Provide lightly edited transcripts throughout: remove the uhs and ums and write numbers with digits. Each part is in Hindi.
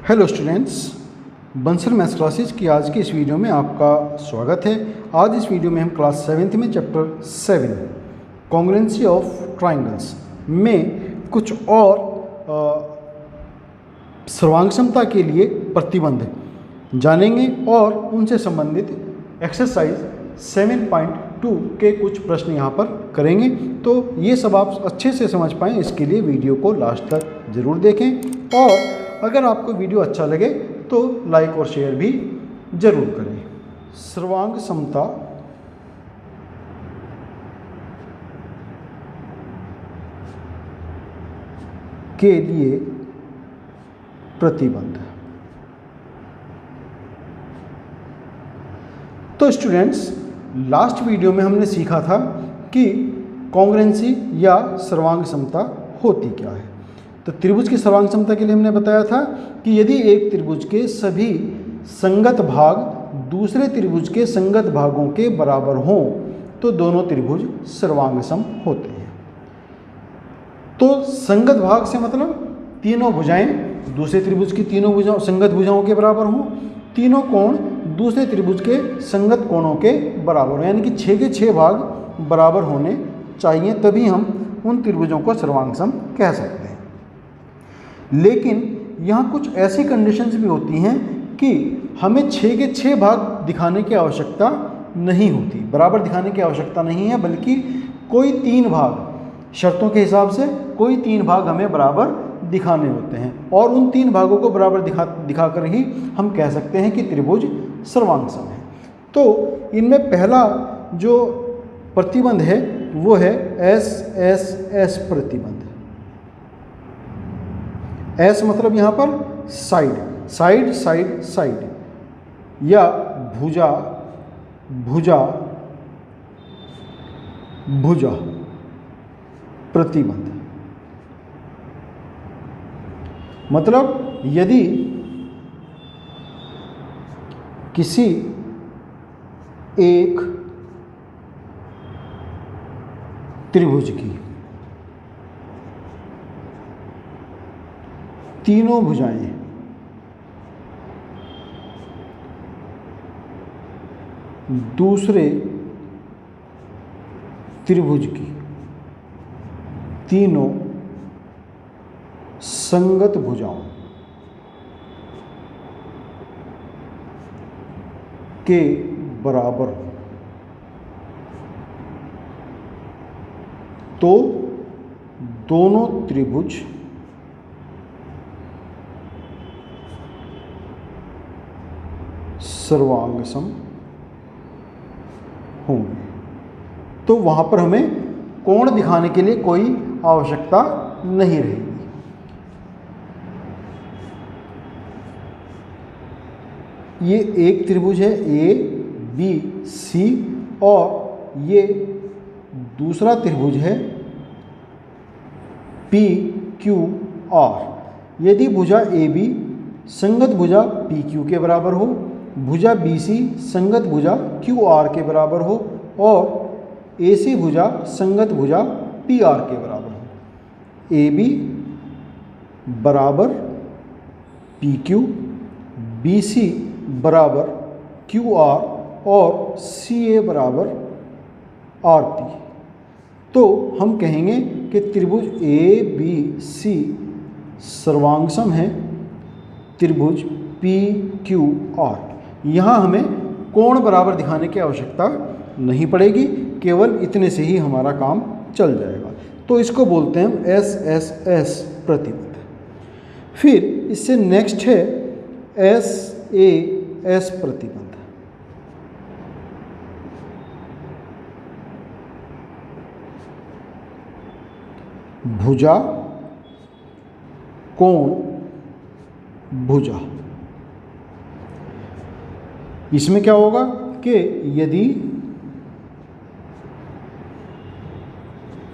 Hello students, Bansal maths classes की आज की इस वीडियो में आपका स्वागत है। आज इस वीडियो में हम क्लास 7th में चैप्टर 7 कॉन्ग्रुएंसी ऑफ ट्राइंगल्स में कुछ और सर्वांग समता के लिए प्रतिबंध जानेंगे और उनसे संबंधित एक्सरसाइज 7.2 के कुछ प्रश्न यहाँ पर करेंगे। तो ये सब आप अच्छे से समझ पाएँ, इसके लिए वीडियो को लास्ट तक ज़रूर देखें और अगर आपको वीडियो अच्छा लगे तो लाइक और शेयर भी ज़रूर करें। सर्वांग समता के लिए प्रतिबंध। तो स्टूडेंट्स, लास्ट वीडियो में हमने सीखा था कि कॉन्ग्रुएंसी या सर्वांग समता होती क्या है। तो त्रिभुज की सर्वांग समता के लिए हमने बताया था कि यदि एक त्रिभुज के सभी संगत भाग दूसरे त्रिभुज के संगत भागों के बराबर हों तो दोनों त्रिभुज सर्वांग सम होते हैं। तो संगत भाग से मतलब तीनों भुजाएं दूसरे त्रिभुज की तीनों भुजाओं संगत भुजाओं के बराबर हों, तीनों कोण दूसरे त्रिभुज के संगत कोणों के बराबर हों, यानी कि 6 के 6 भाग बराबर होने चाहिए, तभी हम उन त्रिभुजों को सर्वांग सम कह सकते हैं। लेकिन यहाँ कुछ ऐसी कंडीशंस भी होती हैं कि हमें 6 के 6 भाग दिखाने की आवश्यकता नहीं होती, बराबर दिखाने की आवश्यकता नहीं है, बल्कि कोई 3 भाग शर्तों के हिसाब से कोई 3 भाग हमें बराबर दिखाने होते हैं और उन 3 भागों को बराबर दिखाकर ही हम कह सकते हैं कि त्रिभुज सर्वांग सम है। तो इनमें पहला जो प्रतिबंध है वो है एस प्रतिबंध। एस मतलब यहाँ पर साइड साइड साइड साइड या भुजा भुजा भुजा प्रतिबंध। मतलब यदि किसी एक त्रिभुज की तीनों भुजाएं दूसरे त्रिभुज की तीनों संगत भुजाओं के बराबर हो तो दोनों त्रिभुज सर्वांग सम होंगे। तो वहां पर हमें कोण दिखाने के लिए कोई आवश्यकता नहीं रहेगी। ये एक त्रिभुज है ए बी सी और ये दूसरा त्रिभुज है पी क्यू आर। यदि भुजा ए बी संगत भुजा पी क्यू के बराबर हो, भुजा बी सी संगत भुजा क्यू आर के बराबर हो और ए सी भुजा संगत भुजा पी आर के बराबर हो, ए बी बराबर पी क्यू, बी सी बराबर क्यू आर और सी ए बराबर आर पी। तो हम कहेंगे कि त्रिभुज ए बी सी सर्वांग सम है त्रिभुज पी क्यू आर। यहाँ हमें कोण बराबर दिखाने की आवश्यकता नहीं पड़ेगी, केवल इतने से ही हमारा काम चल जाएगा। तो इसको बोलते हैं हम एस प्रतिबंध। फिर इससे नेक्स्ट है एस प्रतिबंध। भुजा कोण भुजा। इसमें क्या होगा कि यदि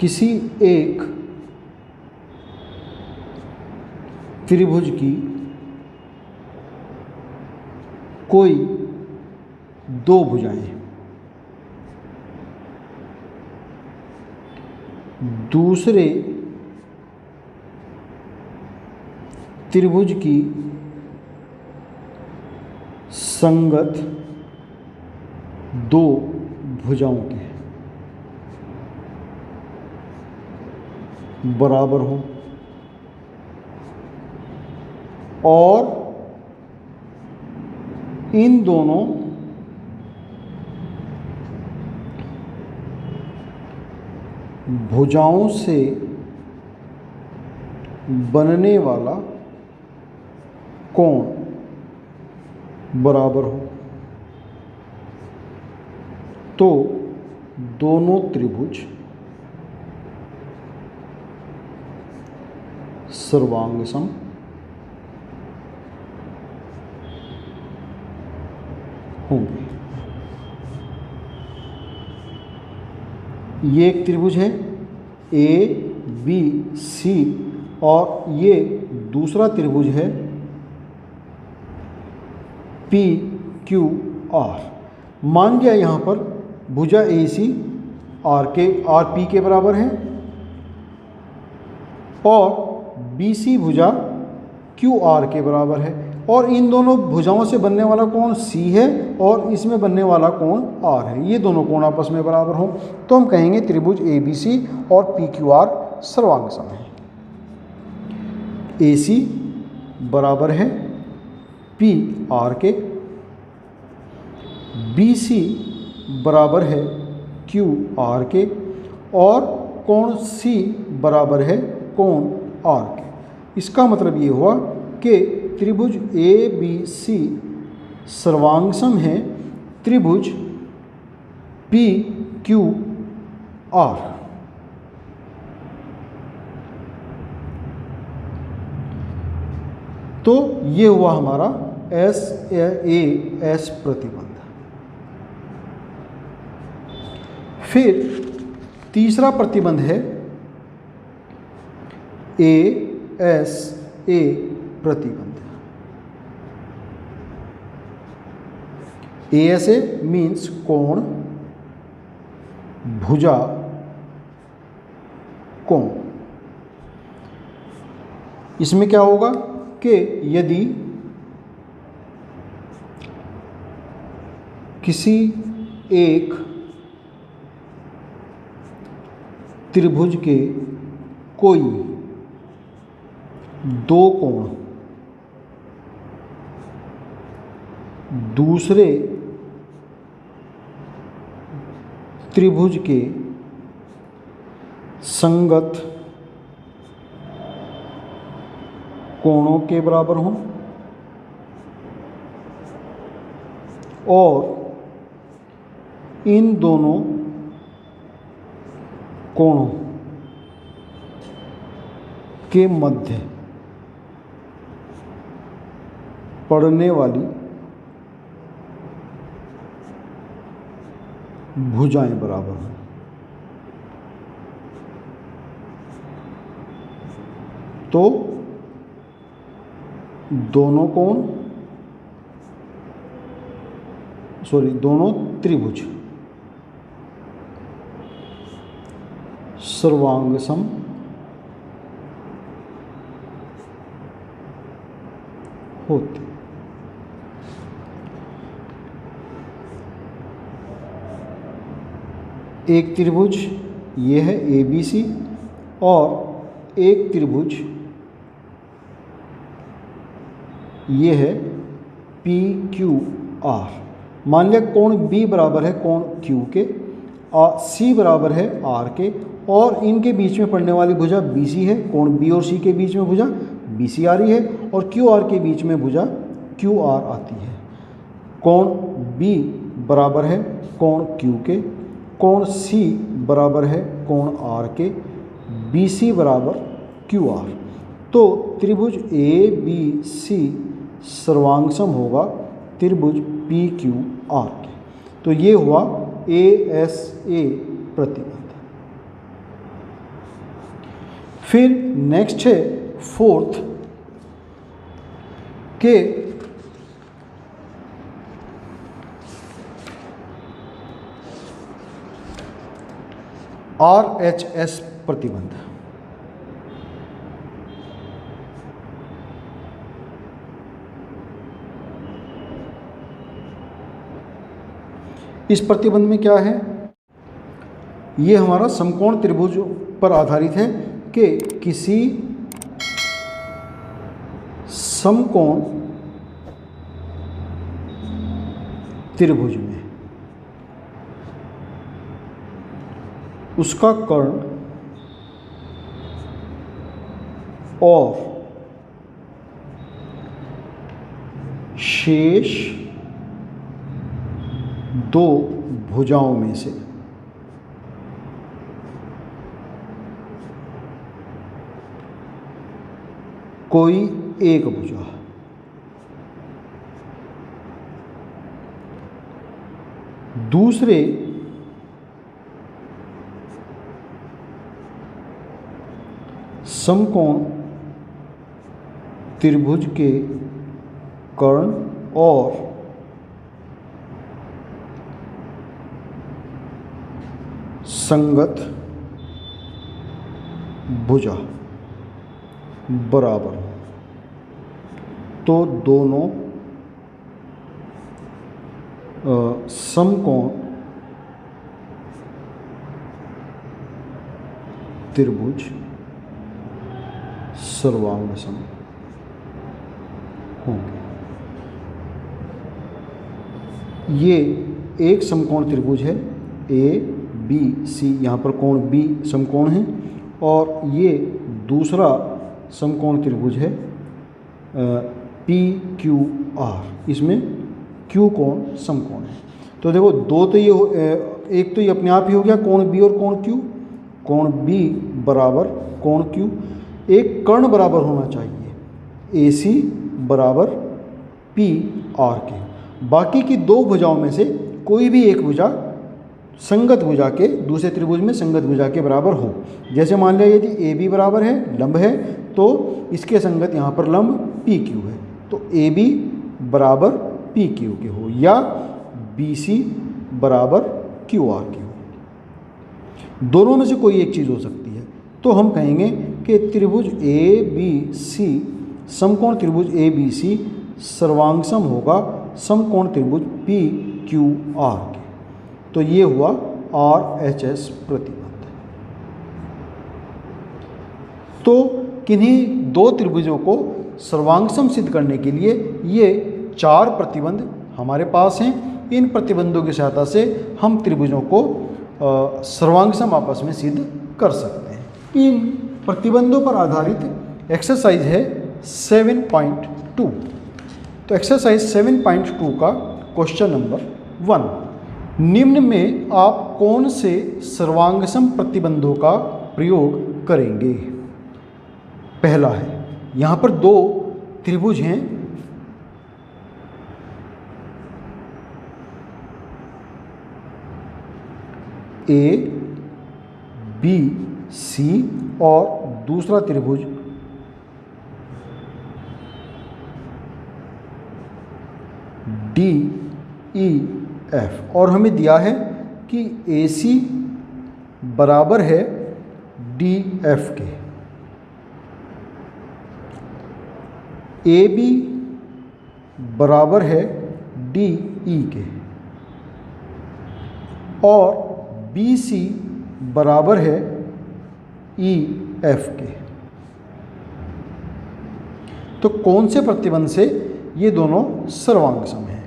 किसी एक त्रिभुज की कोई 2 भुजाएं दूसरे त्रिभुज की संगत दो भुजाओं के बराबर हो और इन दोनों भुजाओं से बनने वाला कोण बराबर हो तो दोनों त्रिभुज सर्वांगसम होंगे। ये एक त्रिभुज है ए बी सी और ये दूसरा त्रिभुज है पी क्यू आर। मान लिया यहाँ पर भुजा ए सी आर पी के बराबर है और बी सी भुजा क्यू आर के बराबर है और इन दोनों भुजाओं से बनने वाला कोण सी है और इसमें बनने वाला कोण आर है। ये दोनों कोण आपस में बराबर हों तो हम कहेंगे त्रिभुज ए बी सी और पी क्यू आर सर्वांगसम है। ए सी बराबर है पी आर के, बी सी बराबर है क्यू आर के और कोण सी बराबर है कोण आर के। इसका मतलब ये हुआ कि त्रिभुज ए बी सी सर्वांगसम है त्रिभुज पी क्यू आर। तो ये हुआ हमारा एस ए एस प्रतिबंध। फिर तीसरा प्रतिबंध है ए एस ए प्रतिबंध। ए एस ए मीन्स कोण भुजा कोण। इसमें क्या होगा कि यदि किसी एक त्रिभुज के कोई दो कोण दूसरे त्रिभुज के संगत कोणों के बराबर हों और इन दोनों कोणों के मध्य पड़ने वाली भुजाएं बराबर हैं तो दोनों त्रिभुज सर्वांगसम होते। एक त्रिभुज ये है ए बी सी और एक त्रिभुज ये है पी क्यू आर। मान लिया कोण बी बराबर है कोण क्यू के और सी बराबर है आर के और इनके बीच में पड़ने वाली भुजा बी सी है। कोण बी और सी के बीच में भुजा बी सी आ रही है और क्यू आर के बीच में भुजा क्यू आर आती है। कोण बी बराबर है कोण क्यू के, कोण सी बराबर है कोण आर के, बी सी बराबर क्यू आर। तो त्रिभुज ए बी सी सर्वांगसम होगा त्रिभुज पी क्यू आर के। तो ये हुआ ए एस ए प्रतिबंध। फिर नेक्स्ट है फोर्थ के आर एच एस प्रतिबंध। इस प्रतिबंध में क्या है, ये हमारा समकोण त्रिभुज पर आधारित है कि किसी समकोण त्रिभुज में उसका कर्ण और शेष दो भुजाओं में से कोई एक भुजा दूसरे समकोण त्रिभुज के कर्ण और संगत भुजा बराबर हो, तो दोनों समकोण त्रिभुज सर्वांगसम होंगे। ये एक समकोण त्रिभुज है ए बी सी, यहाँ पर कोण बी समकोण है, और ये दूसरा समकोण त्रिभुज है पी क्यू आर, इसमें क्यू कोण समकोण है। तो देखो दो तो ये एक तो ये अपने आप ही हो गया कोण बी और कोण बी बराबर कोण क्यू, एक कर्ण बराबर होना चाहिए ए सी बराबर पी आर के। बाकी की दो भुजाओं में से कोई भी एक भुजा संगत भुजा के, दूसरे त्रिभुज में संगत भुजा के बराबर हो। जैसे मान लिया यदि ए बी बराबर है, लंब है, तो इसके संगत यहाँ पर लंब पी क्यू है, तो ए बी बराबर पी क्यू के हो, या बी सी बराबर क्यू आर के हो। दोनों में से कोई एक चीज़ हो सकती है। तो हम कहेंगे कि त्रिभुज ए बी सी, समकोण त्रिभुज ए बी सी सर्वांगसम होगा समकोण त्रिभुज पी क्यू आर के। तो ये हुआ आर एच एस प्रतिबंध। तो किन्हीं दो त्रिभुजों को सर्वांगसम सिद्ध करने के लिए ये 4 प्रतिबंध हमारे पास हैं। इन प्रतिबंधों की सहायता से हम त्रिभुजों को सर्वांगसम आपस में सिद्ध कर सकते हैं। इन प्रतिबंधों पर आधारित एक्सरसाइज है 7.2। तो एक्सरसाइज 7.2 का क्वेश्चन नंबर 1, निम्न में आप कौन से सर्वांगसम प्रतिबंधों का प्रयोग करेंगे। पहला है, यहाँ पर दो त्रिभुज हैं, ए बी सी, और दूसरा त्रिभुज डी ई एफ, और हमें दिया है कि ए सी बराबर है डी एफ के, ए बी बराबर है डी ई के, और बी सी बराबर है ई एफ के। तो कौन से प्रतिबंध से ये दोनों सर्वांगसम हैं।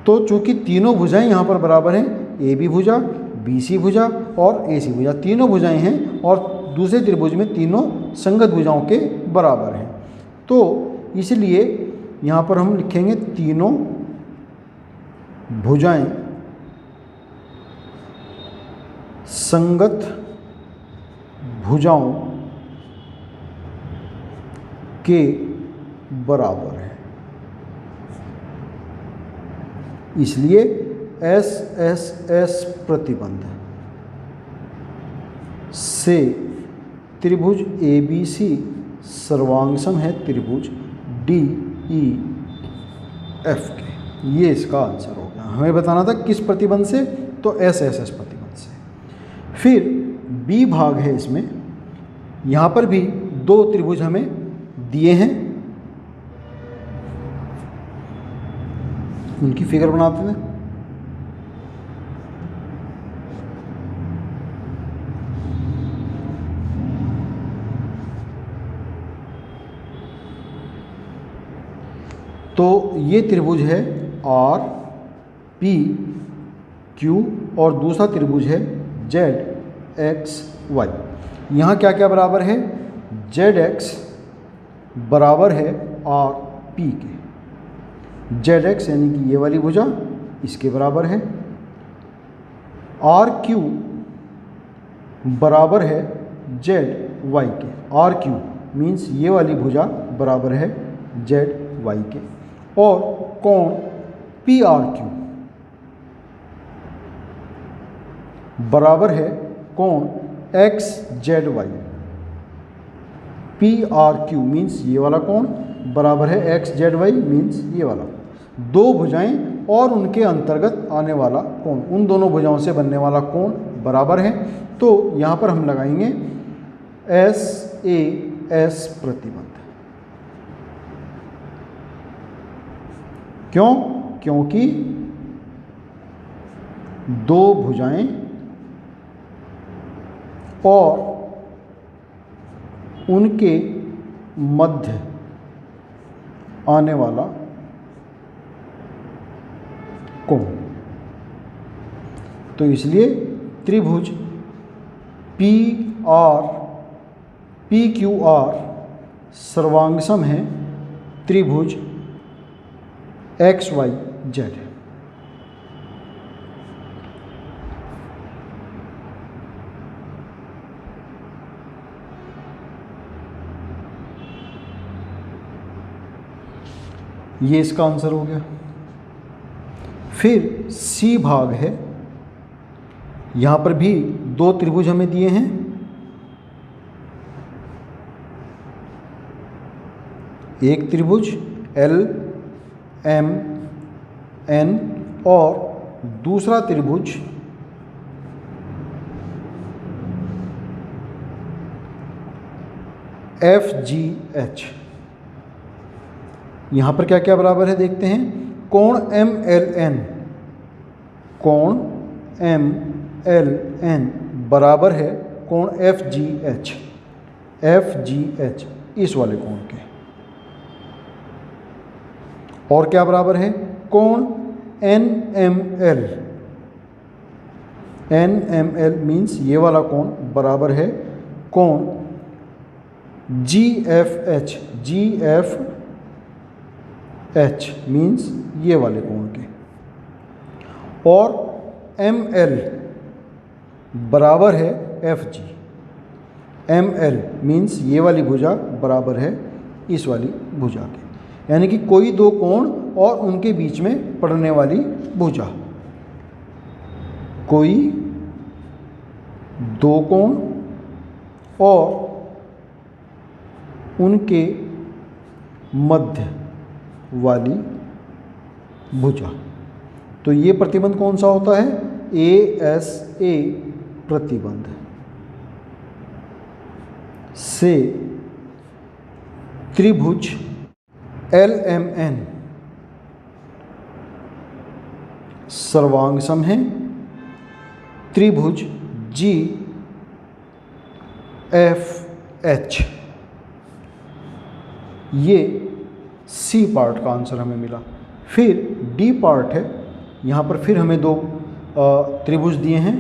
तो चूंकि तीनों भुजाएं यहाँ पर बराबर हैं, ए बी भुजा, बी सी भुजा और ए सी भुजा, तीनों भुजाएं हैं, और दूसरे त्रिभुज में तीनों संगत भुजाओं के बराबर हैं। तो इसलिए यहाँ पर हम लिखेंगे तीनों भुजाएं संगत भुजाओं के बराबर है। इसलिए एस एस एस प्रतिबंध से त्रिभुज ए बी सी सर्वांगसम है त्रिभुज डी ई एफ के। ये इसका आंसर हो गया। हमें बताना था किस प्रतिबंध से, तो एस एस एस प्रतिबंध से। फिर बी भाग है इसमें, यहाँ पर भी दो त्रिभुज हमें दिए हैं, उनकी फिगर बनाते हैं। तो ये त्रिभुज है आर पी क्यू और दूसरा त्रिभुज है जेड एक्स वाई। यहाँ क्या क्या बराबर है, जेड एक्स बराबर है आर पी के, जेड एक्स यानी कि ये वाली भुजा इसके बराबर है, आर क्यू बराबर है जेड वाई के, आर क्यू मीन्स ये वाली भुजा बराबर है जेड वाई के, और कोण पी आर क्यू बराबर है कोण X Z Y. P R Q means ये वाला कोण बराबर है एक्स जेड वाई मीन्स ये वाला। दो भुजाएं और उनके अंतर्गत आने वाला कोण, उन दोनों भुजाओं से बनने वाला कोण बराबर है। तो यहाँ पर हम लगाएंगे एस ए एस प्रतिबंध। क्यों? क्योंकि दो भुजाएं और उनके मध्य आने वाला कोण, तो इसलिए त्रिभुज पी क्यू आर सर्वांगसम है त्रिभुज एक्स वाई जेड। ये इसका आंसर हो गया। फिर सी भाग है, यहाँ पर भी दो त्रिभुज हमें दिए हैं, एक त्रिभुज एल एम एन और दूसरा त्रिभुज एफ जी एच। यहाँ पर क्या क्या बराबर है देखते हैं। कोण एम एल एन, कोण एम एल एन बराबर है कोण F G H, F G H इस वाले कोण के। और क्या बराबर है, कोण N M L, N M L means ये वाला कोण बराबर है कोण G F H, G F H means ये वाले कोण के। और एम एल बराबर है F G, M L means ये वाली भुजा बराबर है इस वाली भुजा के, यानी कि कोई दो कोण और उनके बीच में पड़ने वाली भुजा, कोई दो कोण और उनके मध्य वाली भुजा। तो ये प्रतिबंध कौन सा होता है, ए एस ए प्रतिबंध से त्रिभुज एल एम एन सर्वांगसम है त्रिभुज जी एफ एच। ये सी पार्ट का आंसर हमें मिला। फिर डी पार्ट है, यहाँ पर फिर हमें दो त्रिभुज दिए हैं,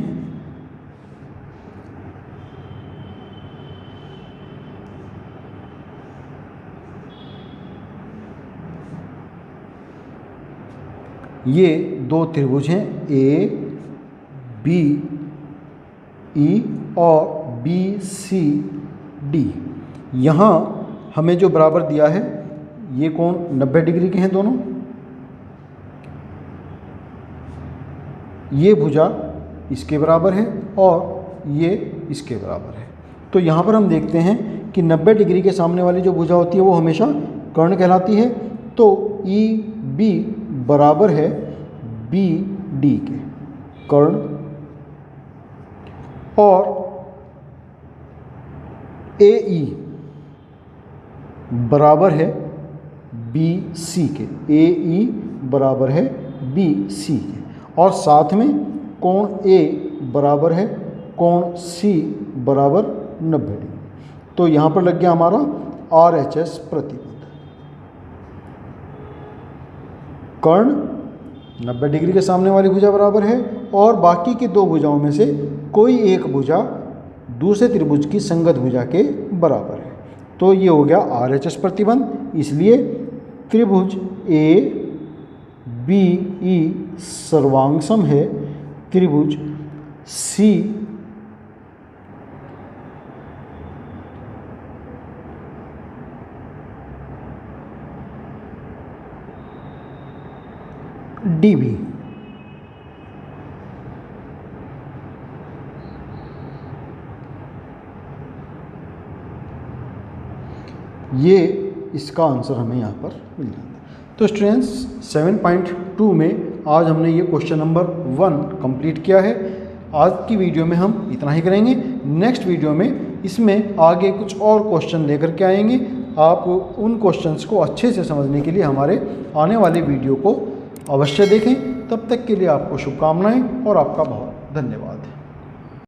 ये दो त्रिभुज हैं ए बी ई और बी सी डी। यहाँ हमें जो बराबर दिया है ये कोण 90 डिग्री के हैं दोनों, ये भुजा इसके बराबर है और ये इसके बराबर है। तो यहाँ पर हम देखते हैं कि 90 डिग्री के सामने वाली जो भुजा होती है वो हमेशा कर्ण कहलाती है। तो ई बी बराबर है बी डी के, कर्ण, और ए ई बराबर है बी सी के, ए ई बराबर है बी सी के, और साथ में कोण ए बराबर है कोण सी बराबर 90 डिग्री। तो यहाँ पर लग गया हमारा आर एच एस प्रतिबंध। कर्ण 90 डिग्री के सामने वाली भुजा बराबर है और बाकी की दो भुजाओं में से कोई एक भुजा दूसरे त्रिभुज की संगत भुजा के बराबर है। तो ये हो गया RHS प्रतिबंध। इसलिए त्रिभुज ABE सर्वांगसम है त्रिभुज CDB। ये इसका आंसर हमें यहाँ पर मिल जाता है। तो स्टूडेंट्स 7.2 में आज हमने ये क्वेश्चन नंबर 1 कंप्लीट किया है। आज की वीडियो में हम इतना ही करेंगे। नेक्स्ट वीडियो में इसमें आगे कुछ और क्वेश्चन लेकर के आएंगे। आप उन क्वेश्चंस को अच्छे से समझने के लिए हमारे आने वाले वीडियो को अवश्य देखें। तब तक के लिए आपको शुभकामनाएं और आपका बहुत धन्यवाद।